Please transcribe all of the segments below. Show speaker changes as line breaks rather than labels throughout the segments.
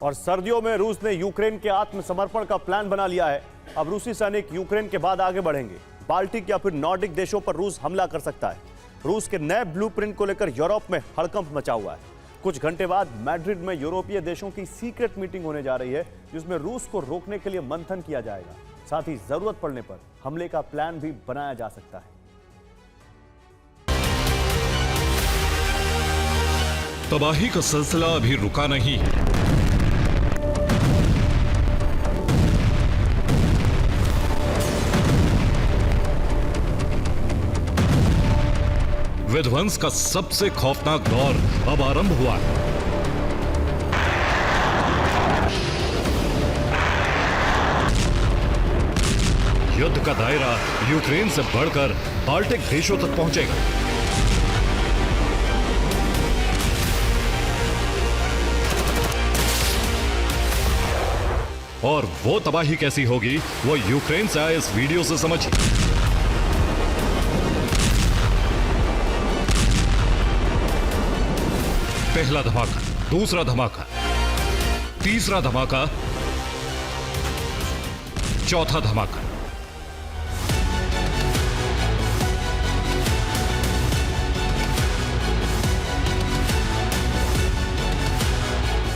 और सर्दियों में रूस ने यूक्रेन के आत्मसमर्पण का प्लान बना लिया है। अब रूसी सैनिक यूक्रेन के बाद आगे बढ़ेंगे। बाल्टिक या फिर नॉर्डिक देशों पर रूस हमला कर सकता है। रूस के नए ब्लूप्रिंट को लेकर यूरोप में हड़कंप मचा हुआ है। कुछ घंटे बाद मैड्रिड में यूरोपीय देशों की सीक्रेट मीटिंग होने जा रही है, जिसमें रूस को रोकने के लिए मंथन किया जाएगा। साथ ही जरूरत पड़ने पर हमले का प्लान भी बनाया जा सकता है।
तबाही का सिलसिला अभी रुका नहीं है। विध्वंस का सबसे खौफनाक दौर अब आरंभ हुआ है। युद्ध का दायरा यूक्रेन से बढ़कर बाल्टिक देशों तक पहुंचेगा। और वो तबाही कैसी होगी, वो यूक्रेन से आए इस वीडियो से समझिए। पहला धमाका, दूसरा धमाका, तीसरा धमाका, चौथा धमाका।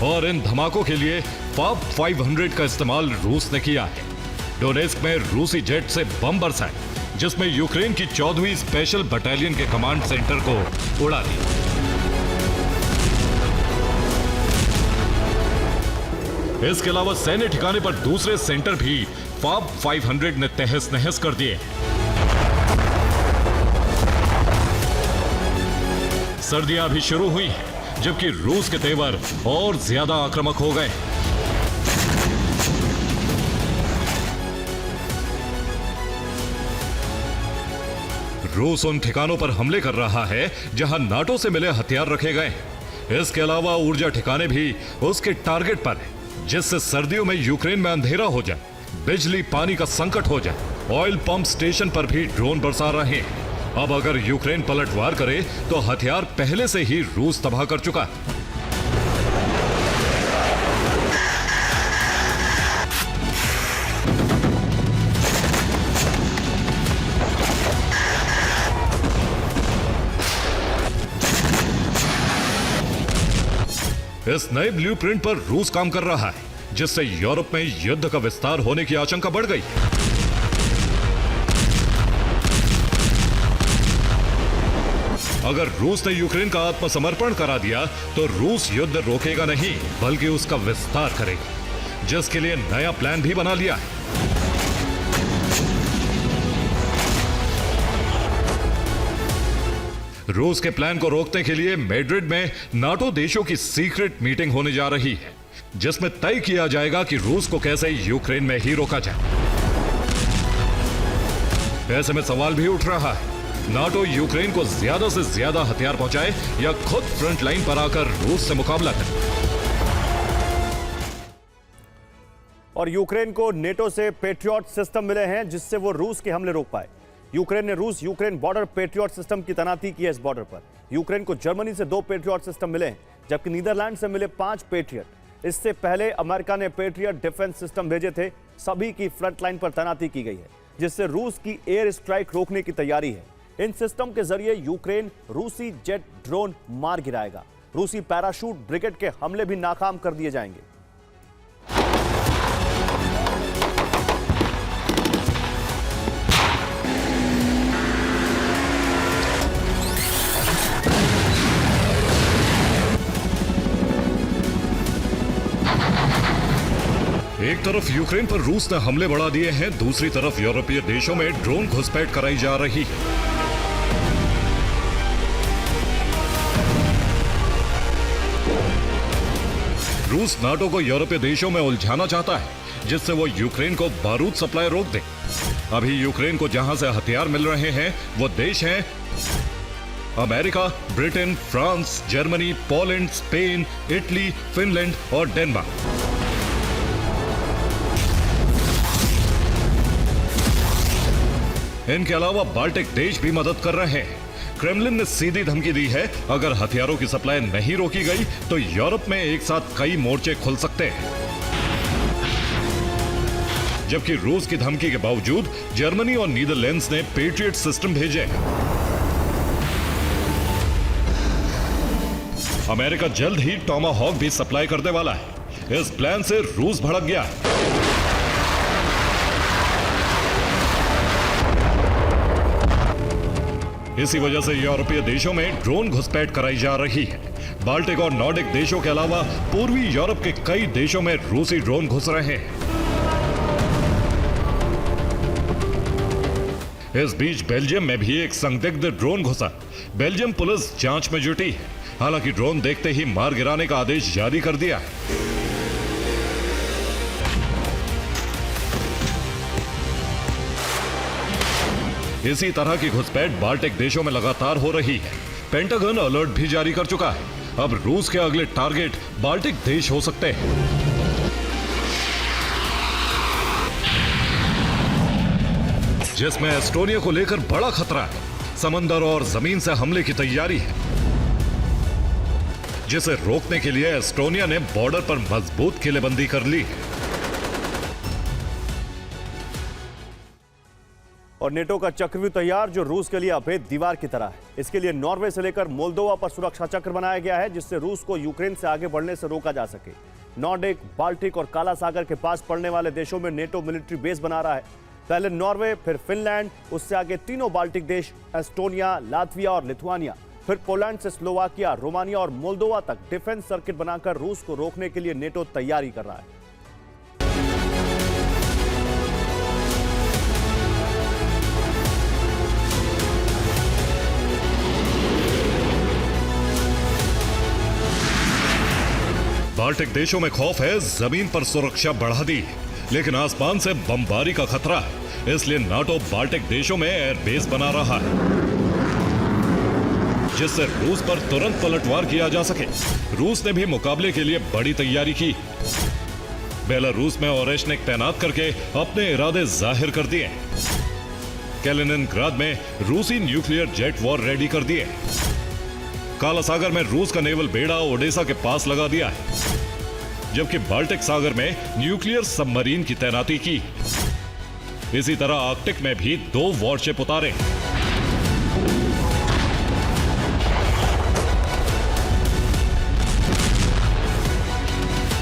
और इन धमाकों के लिए फाब 500 का इस्तेमाल रूस ने किया है। डोनेस्क में रूसी जेट से बम बरसाए, जिसमें यूक्रेन की 14वीं स्पेशल बटालियन के कमांड सेंटर को उड़ा दिया। इसके अलावा सैन्य ठिकाने पर दूसरे सेंटर भी फाब 500 ने तहस नहस कर दिए। सर्दियां अभी शुरू हुई हैं, जबकि रूस के तेवर और ज्यादा आक्रामक हो गए। रूस उन ठिकानों पर हमले कर रहा है जहां नाटो से मिले हथियार रखे गए। इसके अलावा ऊर्जा ठिकाने भी उसके टारगेट पर है, जिससे सर्दियों में यूक्रेन में अंधेरा हो जाए, बिजली पानी का संकट हो जाए। ऑयल पंप स्टेशन पर भी ड्रोन बरसा रहे हैं। अब अगर यूक्रेन पलटवार करे तो हथियार पहले से ही रूस तबाह कर चुका है। इस नए ब्लूप्रिंट पर रूस काम कर रहा है, जिससे यूरोप में युद्ध का विस्तार होने की आशंका बढ़ गई। अगर रूस ने यूक्रेन का आत्मसमर्पण करा दिया तो रूस युद्ध रोकेगा नहीं, बल्कि उसका विस्तार करेगा, जिसके लिए नया प्लान भी बना लिया है। रूस के प्लान को रोकने के लिए मैड्रिड में नाटो देशों की सीक्रेट मीटिंग होने जा रही है, जिसमें तय किया जाएगा कि रूस को कैसे यूक्रेन में ही रोका जाए। ऐसे में सवाल भी उठ रहा है, नाटो यूक्रेन को ज्यादा से ज्यादा हथियार पहुंचाए या खुद फ्रंट लाइन पर आकर रूस से मुकाबला करे।
और यूक्रेन को नेटो से पेट्रियट सिस्टम मिले हैं, जिससे वो रूस के हमले रोक पाए। यूक्रेन ने रूस यूक्रेन बॉर्डर पेट्रियट सिस्टम की तैनाती की है। इस बॉर्डर पर यूक्रेन को जर्मनी से 2 पेट्रियट सिस्टम मिले हैं, जबकि नीदरलैंड से मिले 5 पेट्रियट। इससे पहले अमेरिका ने पेट्रियट डिफेंस सिस्टम भेजे थे। सभी की फ्रंट लाइन पर तैनाती की गई है, जिससे रूस की एयर स्ट्राइक रोकने की तैयारी है। इन सिस्टम के जरिए यूक्रेन रूसी जेट ड्रोन मार गिराएगा। रूसी पैराशूट ब्रिगेड के हमले भी नाकाम कर दिए जाएंगे।
एक तरफ यूक्रेन पर रूस ने हमले बढ़ा दिए हैं, दूसरी तरफ यूरोपीय देशों में ड्रोन घुसपैठ कराई जा रही है। रूस नाटो को यूरोपीय देशों में उलझाना चाहता है, जिससे वो यूक्रेन को बारूद सप्लाई रोक दे। अभी यूक्रेन को जहां से हथियार मिल रहे हैं वो देश हैं America, Britain, France, Germany, Poland, Spain, Italy, Finland और डेनमार्क। इनके अलावा बाल्टिक देश भी मदद कर रहे हैं। क्रेमलिन ने सीधी धमकी दी है, अगर हथियारों की सप्लाई नहीं रोकी गई तो यूरोप में एक साथ कई मोर्चे खुल सकते हैं। जबकि रूस की धमकी के बावजूद जर्मनी और नीदरलैंड्स ने पेट्रियट सिस्टम भेजे। अमेरिका जल्द ही टॉमाहॉक भी सप्लाई करने वाला है। इस प्लान से रूस भड़क गया। इसी वजह से यूरोपीय देशों में ड्रोन घुसपैठ कराई जा रही है। बाल्टिक और नॉर्डिक देशों के अलावा पूर्वी यूरोप के कई देशों में रूसी ड्रोन घुस रहे हैं। इस बीच बेल्जियम में भी एक संदिग्ध ड्रोन घुसा। बेल्जियम पुलिस जांच में जुटी है। हालांकि ड्रोन देखते ही मार गिराने का आदेश जारी कर दिया है। इसी तरह की घुसपैठ बाल्टिक देशों में लगातार हो रही है। पेंटागन अलर्ट भी जारी कर चुका है। अब रूस के अगले टारगेट बाल्टिक देश हो सकते हैं। जिसमें एस्टोनिया को लेकर बड़ा खतरा है। समंदर और जमीन से हमले की तैयारी है, जिसे रोकने के लिए एस्टोनिया ने बॉर्डर पर मजबूत किलेबंदी कर ली है।
और नेटो का चक्रव्यूह तैयार, जो रूस के लिए अभेद दीवार की तरह है। इसके लिए नॉर्वे से लेकर मोल्दोवा पर सुरक्षा चक्र बनाया गया है, जिससे रूस को यूक्रेन से आगे बढ़ने से रोका जा सके। नॉर्डिक, बाल्टिक और काला सागर के पास पड़ने वाले देशों में नेटो मिलिट्री बेस बना रहा है। पहले नॉर्वे, फिर फिनलैंड, उससे आगे तीनों बाल्टिक देश एस्टोनिया, लातविया और लिथुआनिया, फिर पोलैंड से स्लोवाकिया, रोमानिया और मोल्दोवा तक डिफेंस सर्किट बनाकर रूस को रोकने के लिए नेटो तैयारी कर रहा है।
बाल्टिक देशों में खौफ है, जमीन पर सुरक्षा बढ़ा दी, लेकिन आसमान से बमबारी का खतरा है। इसलिए नाटो बाल्टिक देशों में एयरबेस बना रहा है, जिससे रूस पर तुरंत पलटवार किया जा सके। रूस ने भी मुकाबले के लिए बड़ी तैयारी की। बेलारूस में ओरेशनिक तैनात करके अपने इरादे जाहिर कर दिए। कैलिनिनग्राद में रूसी न्यूक्लियर जेट वॉर रेडी कर दिए। काला सागर में रूस का नेवल बेड़ा ओडेसा के पास लगा दिया है, जबकि बाल्टिक सागर में न्यूक्लियर सबमरीन की तैनाती की। इसी तरह आर्कटिक में भी 2 वॉरशिप उतारे।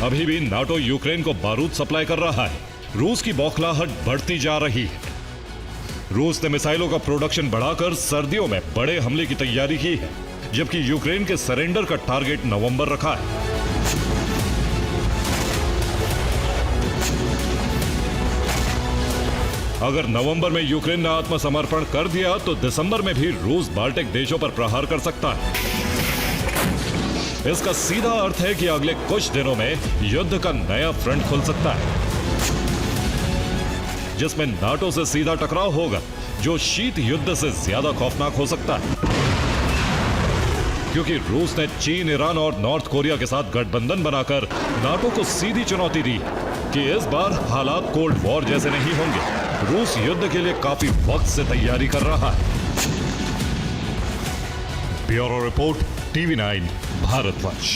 अभी भी नाटो यूक्रेन को बारूद सप्लाई कर रहा है। रूस की बौखलाहट बढ़ती जा रही है। रूस ने मिसाइलों का प्रोडक्शन बढ़ाकर सर्दियों में बड़े हमले की तैयारी की है, जबकि यूक्रेन के सरेंडर का टारगेट नवंबर रखा है। अगर नवंबर में यूक्रेन ने आत्मसमर्पण कर दिया तो दिसंबर में भी रूस बाल्टिक देशों पर प्रहार कर सकता है। इसका सीधा अर्थ है कि अगले कुछ दिनों में युद्ध का नया फ्रंट खुल सकता है, जिसमें नाटो से सीधा टकराव होगा, जो शीत युद्ध से ज्यादा खौफनाक हो सकता है। क्योंकि रूस ने चीन, ईरान और नॉर्थ कोरिया के साथ गठबंधन बनाकर नाटो को सीधी चुनौती दी कि इस बार हालात कोल्ड वॉर जैसे नहीं होंगे। रूस युद्ध के लिए काफी वक्त से तैयारी कर रहा है। Bureau report, TV9 Bharatvarsh.